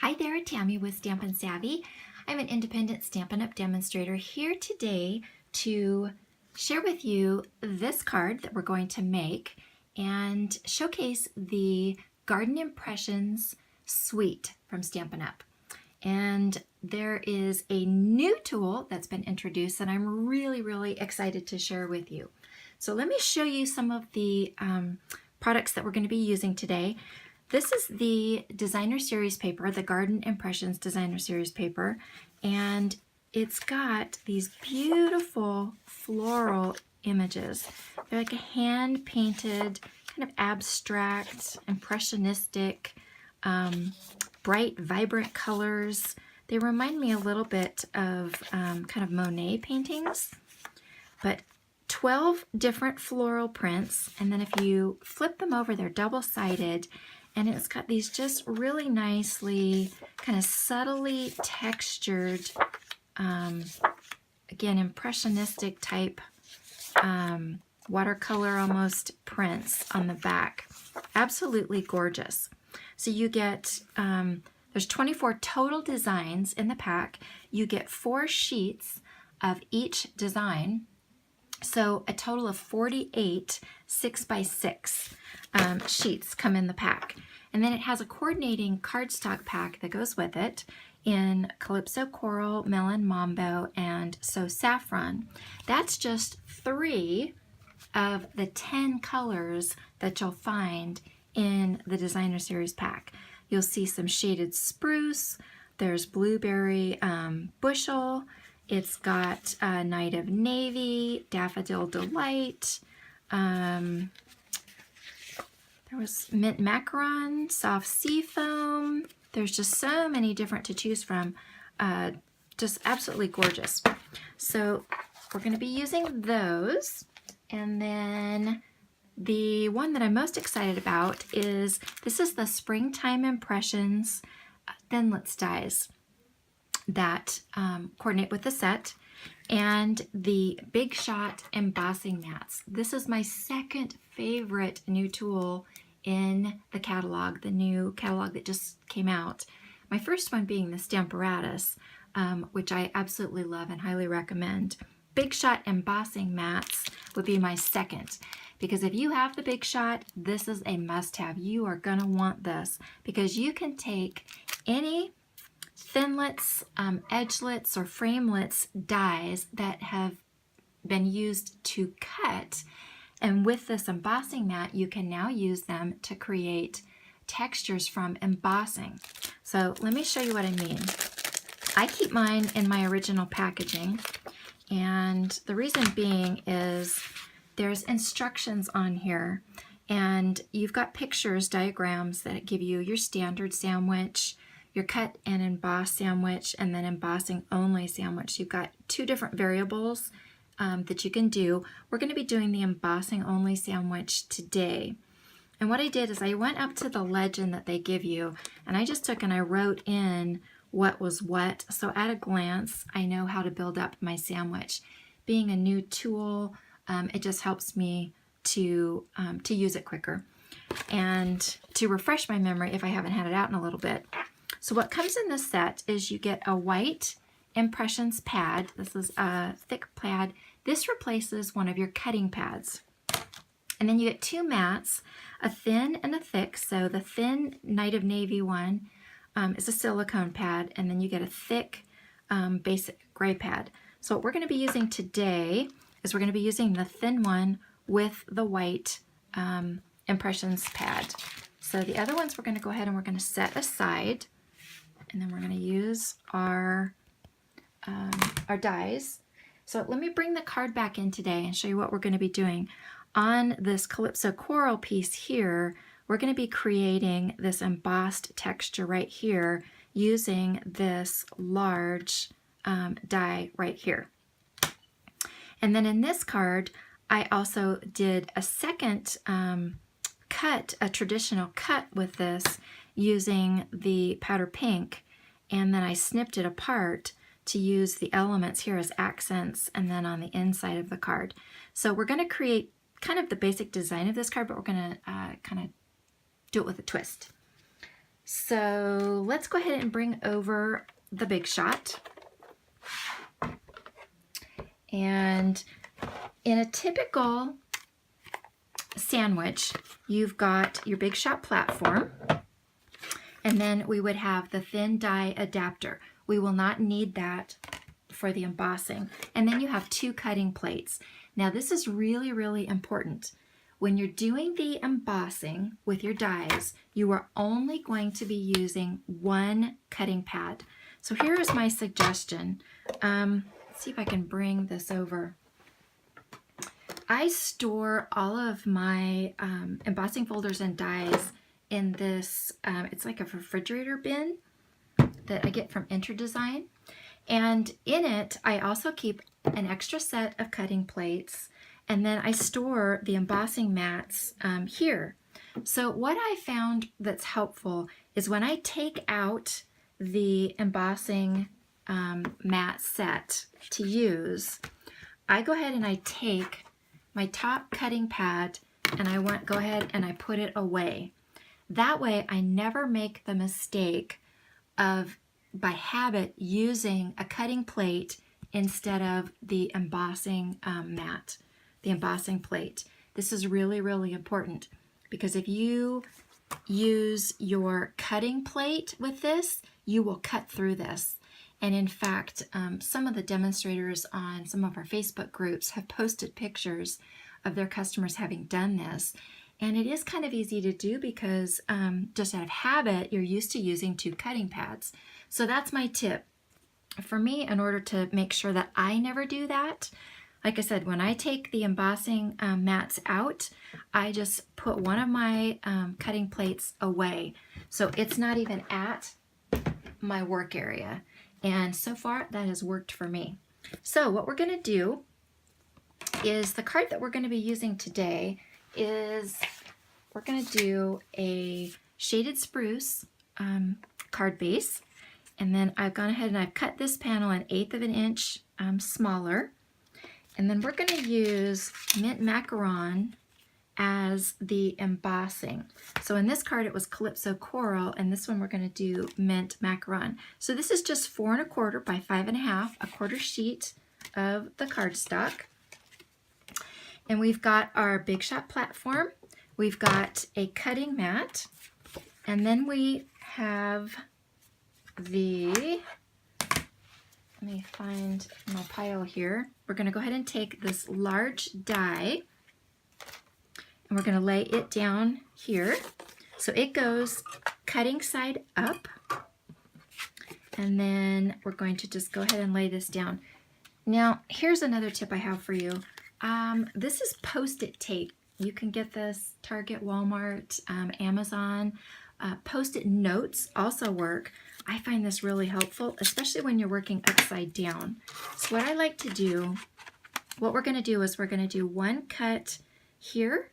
Hi there, Tammy with Stampin' Savvy. I'm an independent Stampin' Up demonstrator here today to share with you this card that we're going to make and showcase the Garden Impressions suite from Stampin' Up. And there is a new tool that's been introduced that I'm really excited to share with you. So let me show you some of the products that we're going to be using today. This is the Designer Series paper, the Garden Impressions Designer Series paper, and it's got these beautiful floral images. They're like a hand-painted, kind of abstract, impressionistic, bright, vibrant colors. They remind me a little bit of kind of Monet paintings, but 12 different floral prints, and then if you flip them over, they're double-sided, and it's got these just really nicely, kind of subtly textured, again, impressionistic type watercolor almost prints on the back. Absolutely gorgeous. So you get, there's 24 total designs in the pack. You get 4 sheets of each design. So a total of 48 6x6 sheets come in the pack. And then it has a coordinating cardstock pack that goes with it in Calypso Coral, Melon Mambo, and So Saffron. That's just 3 of the 10 colors that you'll find in the Designer Series pack. You'll see some shaded spruce, there's blueberry bushel, it's got Night of Navy, Daffodil Delight, there was mint macaron, soft sea foam. There's just so many different to choose from. Just absolutely gorgeous. So we're going to be using those. And then the one that I'm most excited about is, this is the Springtime Impressions Thinlits Dies that coordinate with the set, and the Big Shot Embossing Mats. This is my second favorite new tool in the catalog, the new catalog that just came out. My first one being the Stamparatus, which I absolutely love and highly recommend. Big Shot Embossing Mats would be my second, because if you have the Big Shot, this is a must-have. You are going to want this because you can take any Thinlits, Edgelits, or Framelits dies that have been used to cut, and with this embossing mat you can now use them to create textures from embossing. So let me show you what I mean. I keep mine in my original packaging, and the reason being is there's instructions on here, and you've got pictures, diagrams that give you your standard sandwich, your cut and emboss sandwich, and then embossing only sandwich. You've got 2 different variables that you can do. We're going to be doing the embossing only sandwich today. And what I did is I went up to the legend that they give you, and I just took and I wrote in what was what. So at a glance, I know how to build up my sandwich. Being a new tool, it just helps me to use it quicker and to refresh my memory if I haven't had it out in a little bit. So what comes in this set is you get a white impressions pad. This is a thick pad. This replaces one of your cutting pads. And then you get 2 mats, a thin and a thick. So the thin Night of Navy one is a silicone pad, and then you get a thick basic gray pad. So what we're going to be using today is we're going to be using the thin one with the white impressions pad. So the other ones we're going to go ahead and we're going to set aside. And then we're going to use our dies. So let me bring the card back in today and show you what we're going to be doing. On this Calypso Coral piece here, we're going to be creating this embossed texture right here using this large die right here. And then in this card, I also did a second cut, a traditional cut with this, using the powder pink, and then I snipped it apart to use the elements here as accents and then on the inside of the card. So we're going to create kind of the basic design of this card, but we're going to kind of do it with a twist. So let's go ahead and bring over the Big Shot. And in a typical sandwich, you've got your Big Shot platform, and then we would have the thin die adapter. We will not need that for the embossing. And then you have 2 cutting plates. Now this is really, really important. When you're doing the embossing with your dies, you are only going to be using 1 cutting pad. So here is my suggestion. Let's see if I can bring this over. I store all of my embossing folders and dies in this, it's like a refrigerator bin that I get from InterDesign. And in it, I also keep an extra set of cutting plates, and then I store the embossing mats here. So what I found that's helpful is when I take out the embossing mat set to use, I go ahead and I take my top cutting pad and I go ahead and I put it away. That way I never make the mistake of, by habit, using a cutting plate instead of the embossing mat, the embossing plate. This is really, really important, because if you use your cutting plate with this, you will cut through this. And in fact, some of the demonstrators on some of our Facebook groups have posted pictures of their customers having done this. And it is kind of easy to do because just out of habit, you're used to using 2 cutting pads. So that's my tip. For me, in order to make sure that I never do that, like I said, when I take the embossing mats out, I just put one of my cutting plates away. So it's not even at my work area. And so far, that has worked for me. So what we're going to do is, the card that we're going to be using today is, we're going to do a shaded spruce card base. And then I've gone ahead and I've cut this panel 1/8 of an inch smaller. And then we're going to use mint macaron as the embossing. So in this card it was Calypso Coral, and this one we're going to do mint macaron. So this is just 4 1/4 by 5 1/2, a quarter sheet of the cardstock. And we've got our Big Shot platform, we've got a cutting mat, and then we have the, let me find my pile here. We're going to go ahead and take this large die and we're going to lay it down here. So it goes cutting side up, and then we're going to just go ahead and lay this down. Now here's another tip I have for you. This is Post-it tape. You can get this Target, Walmart, Amazon. Post-it notes also work. I find this really helpful, especially when you're working upside down. So what I like to do, what we're going to do is we're going to do 1 cut here,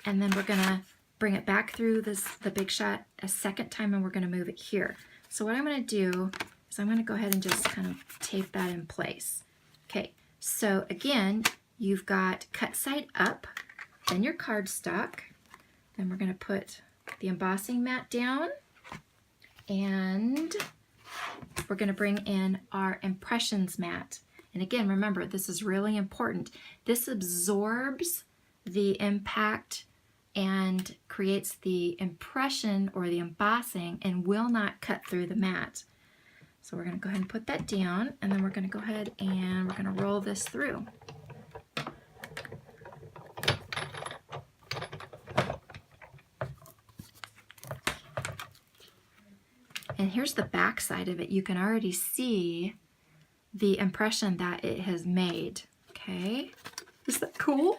and then we're going to bring it back through the Big Shot a second time, and we're going to move it here. So what I'm going to do is I'm going to go ahead and just kind of tape that in place. Okay, so again, you've got cut side up, then your cardstock, then we're going to put the embossing mat down, and we're going to bring in our impressions mat. And again, remember, this is really important. This absorbs the impact and creates the impression or the embossing and will not cut through the mat. So we're going to go ahead and put that down, and then we're going to go ahead and we're going to roll this through. And here's the back side of it. You can already see the impression that it has made. Okay, is that cool?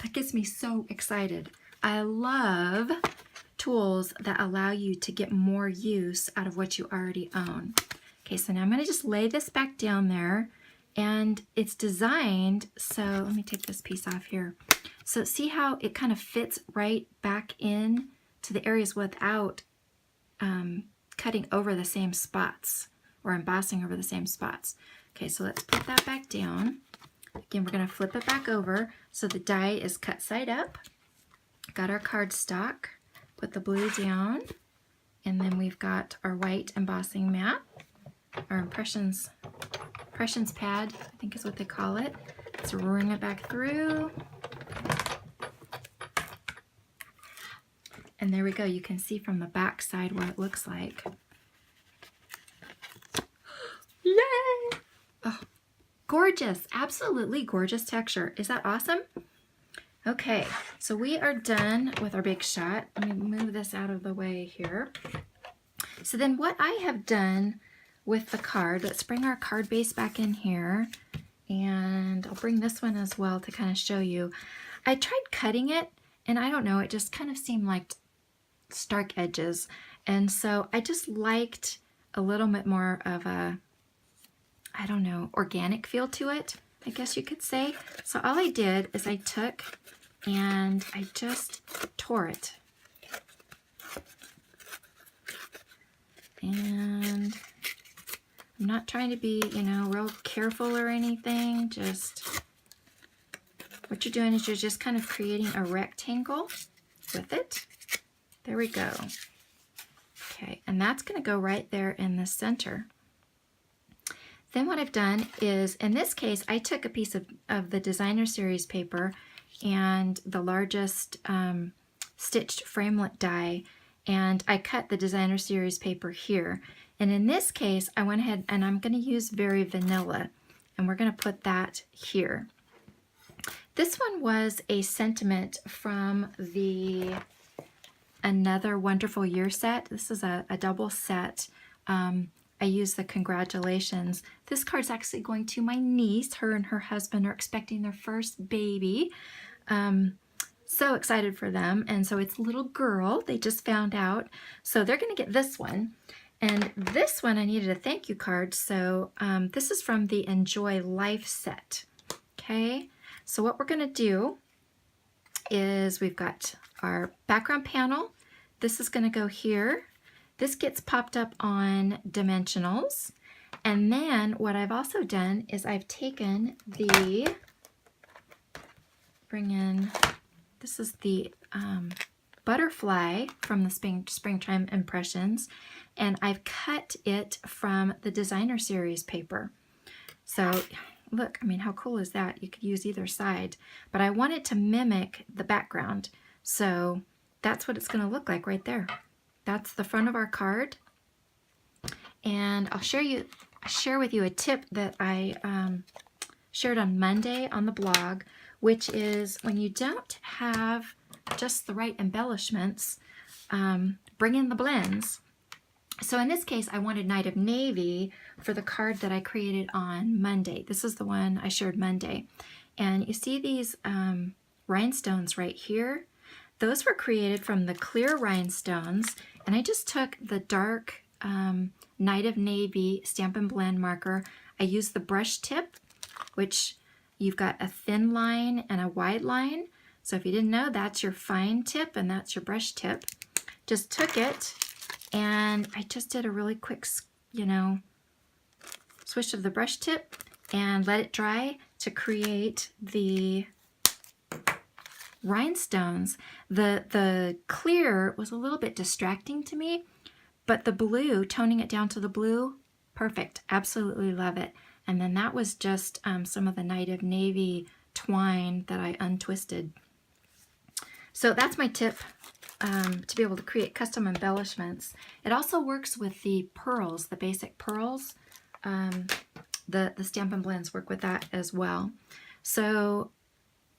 That gets me so excited. I love tools that allow you to get more use out of what you already own. Okay, so now I'm going to just lay this back down there, and it's designed, so let me take this piece off here. So see how it kind of fits right back in to the areas without cutting over the same spots or embossing over the same spots. Okay, so let's put that back down. Again, we're going to flip it back over so the die is cut side up. Got our cardstock. put the blue down, and then we've got our white embossing mat, our impressions pad, I think is what they call it. So ring it back through. And there we go. You can see from the back side what it looks like. Yay! Oh, gorgeous. Absolutely gorgeous texture. Is that awesome? Okay, so we are done with our Big Shot. Let me move this out of the way here. So then what I have done with the card, let's bring our card base back in here, and I'll bring this one as well to kind of show you. I tried cutting it, and I don't know, it just kind of seemed like stark edges, and so I just liked a little bit more of a, I don't know, organic feel to it, I guess you could say. So all I did is I took and I just tore it. And I'm not trying to be, you know, real careful or anything. Just what you're doing is you're just kind of creating a rectangle with it. There we go. Okay, and that's going to go right there in the center. Then what I've done is, in this case, I took a piece of the Designer Series paper and the largest stitched Framelit die, and I cut the Designer Series paper here. And in this case, I went ahead and I'm going to use Very Vanilla, and we're going to put that here. This one was a sentiment from the Another Wonderful Year set. This is a double set. I used the congratulations. This card's actually going to my niece. Her and her husband are expecting their first baby. So excited for them. And so it's a little girl. They just found out. So they're going to get this one. And this one I needed a thank you card. So this is from the Enjoy Life set. Okay. So what we're going to do is we've got our background panel. This is going to go here. This gets popped up on dimensionals. And then what I've also done is I've taken the, this is the butterfly from the Springtime Impressions, and I've cut it from the Designer Series paper. So look, I mean, how cool is that? You could use either side, but I wanted to mimic the background. So that's what it's going to look like right there. That's the front of our card. And I'll share with you a tip that I shared on Monday on the blog, which is when you don't have just the right embellishments, bring in the blends. So in this case, I wanted Night of Navy for the card that I created on Monday. This is the one I shared Monday. And you see these rhinestones right here? Those were created from the clear rhinestones, and I just took the dark Night of Navy Stampin' Blend marker. I used the brush tip, which you've got a thin line and a wide line. So if you didn't know, that's your fine tip and that's your brush tip. Just took it and I just did a really quick, you know, swish of the brush tip and let it dry to create the rhinestones. The clear was a little bit distracting to me, but the blue, toning it down to the blue, perfect. Absolutely love it. And then that was just some of the Night of Navy twine that I untwisted. So that's my tip to be able to create custom embellishments. It also works with the pearls, the basic pearls. The Stampin' Blends work with that as well. So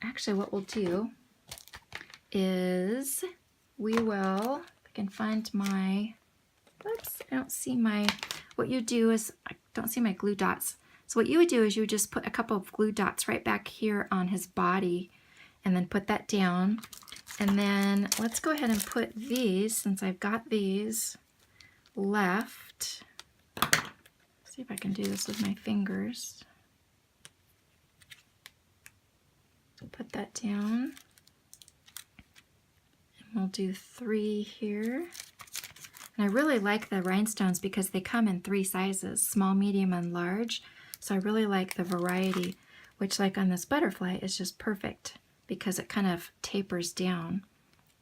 actually what we'll do is we will, if I can find my, oops, I don't see my, what you do is, I don't see my glue dots. So what you would do is you would just put a couple of glue dots right back here on his body and then put that down. And then let's go ahead and put these, since I've got these left. See if I can do this with my fingers. Put that down. And we'll do 3 here. And I really like the rhinestones because they come in 3 sizes, small, medium, and large. So I really like the variety, which like on this butterfly is just perfect because it kind of tapers down.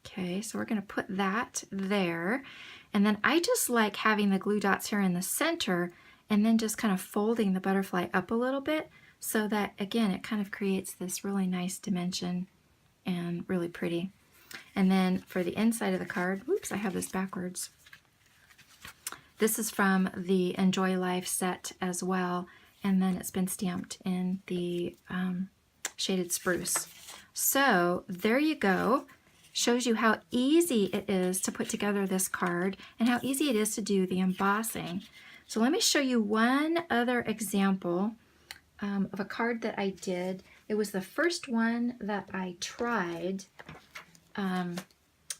Okay, so we're going to put that there. And then I just like having the glue dots here in the center and then just kind of folding the butterfly up a little bit so that, again, it kind of creates this really nice dimension and really pretty. And then for the inside of the card, whoops, I have this backwards. This is from the Enjoy Life set as well, and then it's been stamped in the shaded spruce. So there you go. Shows you how easy it is to put together this card and how easy it is to do the embossing. So let me show you one other example of a card that I did. It was the first one that I tried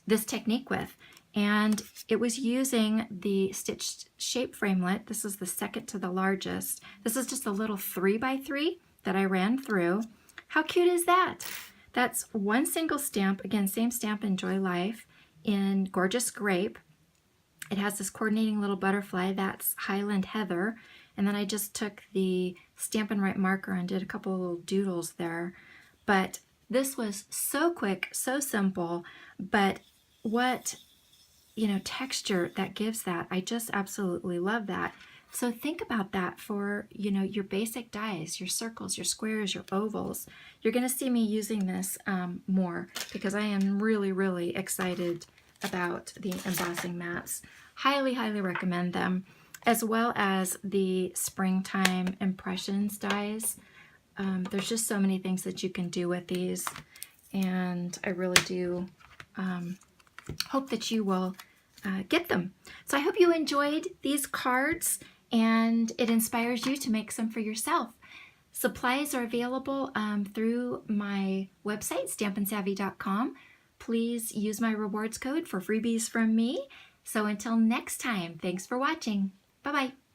this technique with, and it was using the stitched shape framelit. This is the second to the largest. This is just a little 3x3 that I ran through. How cute is that? That's one single stamp, again, same stamp, Enjoy Life, in Gorgeous Grape. It has this coordinating little butterfly, that's Highland Heather, and then I just took the Stampin' Right marker and did a couple of little doodles there. But this was so quick, so simple, but what, you know, texture that gives that. I just absolutely love that. So think about that for, you know, your basic dies, your circles, your squares, your ovals. You're going to see me using this more because I am really, really excited about the embossing mats. Highly, highly recommend them, as well as the Springtime Impressions Dies. There's just so many things that you can do with these, and I really do hope that you will get them. So I hope you enjoyed these cards and it inspires you to make some for yourself. Supplies are available through my website, stampinsavvy.com. Please use my rewards code for freebies from me. So until next time, thanks for watching. Bye-bye.